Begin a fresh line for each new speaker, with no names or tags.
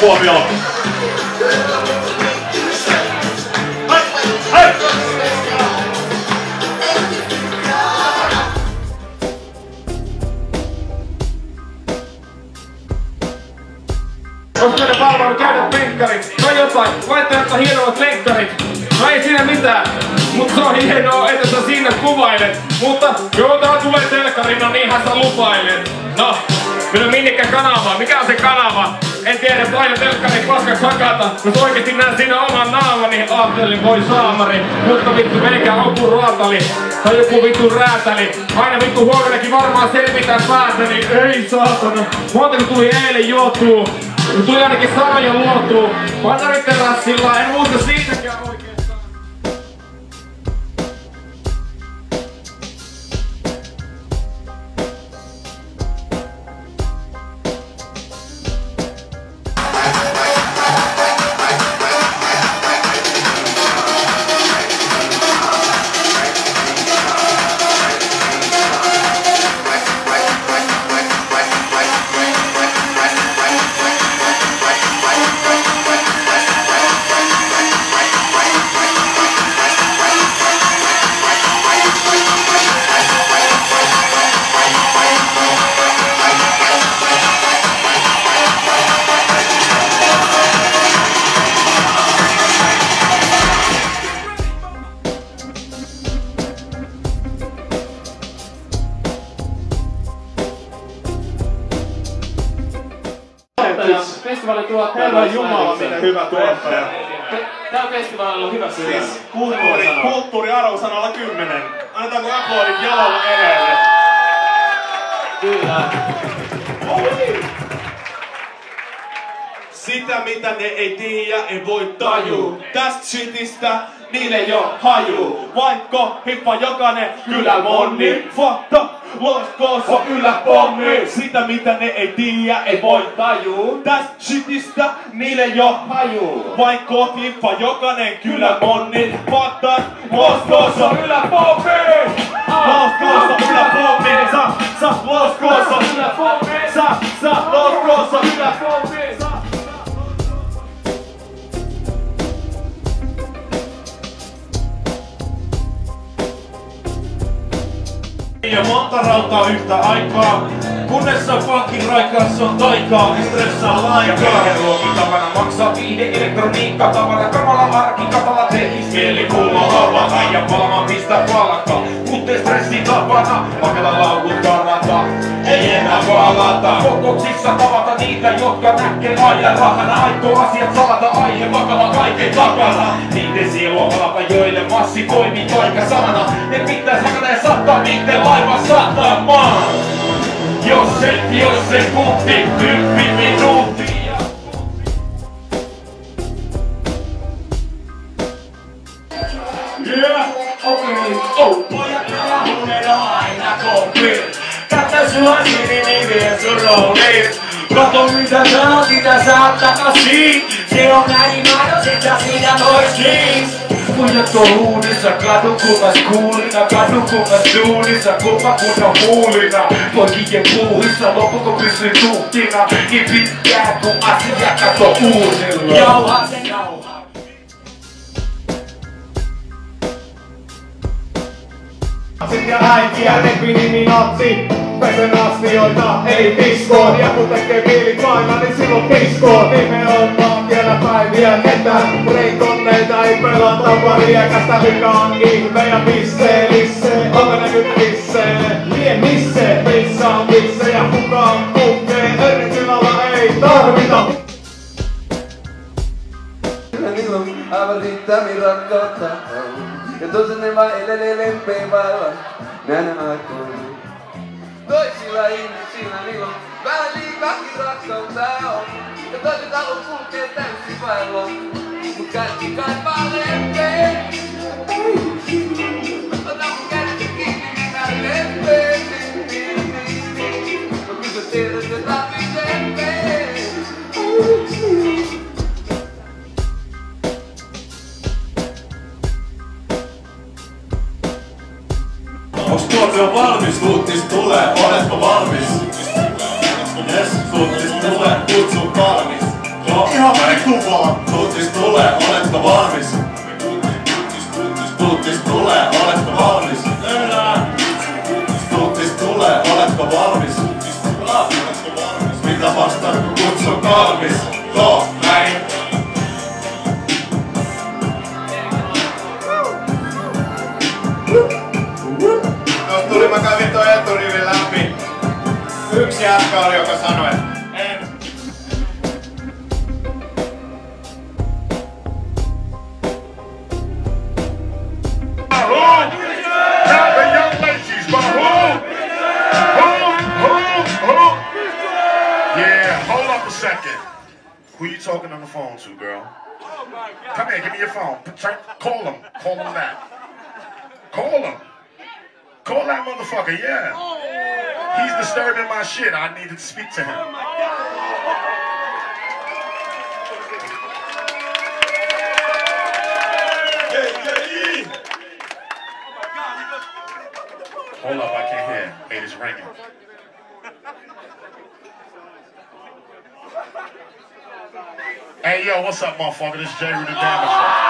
Kuopioon. Hei!
Onko teille palvelu käydä penkkarit? Tai jotain, laittaa hienommat lenkkarit. No ei siinä mitään, mutta se on hienoa, että sä siinä kuvailet. Mutta joo, tää tulee telkkarina, niinhän sä lupailet. No, minä minnekään kanavaa. Mikä on se kanava? En tiedä, että aina telkkari paskaksi hakata. Jos oikeesti näen siinä oman naamani, niin ajattelin voi saamari. Mutta vittu meikä on joku ruotali. Tai joku vittu räätäli. Aina vittu huomenakin varmaan selvitään päätäni. Ei saatana. Montako tuli eilen juotuu? Tuli ainakin sanoja luotuu. Panariterrassilla, en muista siitäkään oikeastaan. Festivaali tuottaja.
Herra Jumala, miten hyvä tuottaja.
Tää festivaali on hyvä syy.
Siis kulttuuriarvosanalla 10. Annetaanko aplodit Jalolle edelle?
Kyllä.
Sitä mitä ne ei tiedä, ei voi tajuu. Tästä shitistä niille ei oo haju. Vaikka hippa jokainen kyllä monni. Fuck up, Lost Coast on yläpommi. Sitä mitä ne ei tiedä, ei voi tajuu. Tästä shitistä niille ei oo haju. Vaikka hippa jokainen kyllä monni. Fuck up, Lost Coast on yläpommi. Lost Coast on yläpommi. Lost Coast on yläpommi. Lost Coast on yläpommi. Ja monta rautaa yhtä aikaa, kunnes on funkin raikkaassa on taikaa, ei stressaa lainkaan. Ruokitavana maksaa viihde, elektroniikka, tavara, kamala arki, katala tehis, mielikuva avata ja palma pistää palkkaa. Muttei stressi tapana, paketa laukut kannata, ei enää palata. Kokouksissa tavata niitä, jotka näkee aina rahana. Aikoo asiat salata, aihe vakava kaiken takana. Niiden sielua palata, joille massi toimii taikasanana. Ne pitäis hakata ja sattaa niiden laivan satamaan. Jos sekunti, hyppi minuutti. Yeah, okei, pojat rahunen aina koppiin. Katso sua niin vie sun rooliin. Kato mitä sanot, sitä saat takaisin. Se on näin mahdollista, sitä vois niin. Pojat on huudissa, kadukukas kuulina, kadukukas duunissa, kopakunnan huulina. Poikien puuhissa, loppuko pysyy tuhtina, niin pitkään kun asia kato uusilla. Jauha se jauha. Ja äitiä repinimi-natsi. Pesen astioita, ei diskoon. Ja kun tekee mieli painaa, niin silloin diskoon. Nimenomaan vielä päiviä ketään. Reikonneita ei pelata pariäkästä, mikä on ihme ja pissee. Onko näkyt pissee? Vie misse, missä on pisse ja kukaan kukkee. Eritilalla ei tarvita.
Niillä on aivan riittämiin rakkautta. Ja toisen ne vaan elelee lempeen vailla. Näin aikoina. Toisilla ihmisillä niillä on vähän liikaakin rakkautta on. Ja toiset haluat kulkee täysin vailla. Mut kaikki kaipaa lempeen. Ota mun kädestä kiinni, minä lempeen. No kyllä sä tiedät, että tarvii lempeen.
Onks Kuopio valmis? Suuttis tulee, oletko valmis? Jes, suuttis tulee, kutsu valmis.
Ihan vittu vaan. Tuttis tulee, oletko valmis? Tuttis tulee, oletko valmis? Tuttis tulee, oletko valmis? Mitä vastaan kun kutsu kalmis? Joo, näin.
Jos tuli mä kävin toi eturivin läpi. Yksi jätkä oli, joka sanoi, en.
Yeah, hold up a second. Who you talking on the phone to, girl? Come here, give me your phone. Call him. Call him that. Call him. Call that motherfucker, yeah. He's disturbing my shit. I need to speak to him. Hold up, I can't hear. It is ringing. Hey, yo, what's up, motherfucker? This is Jay with the Damage.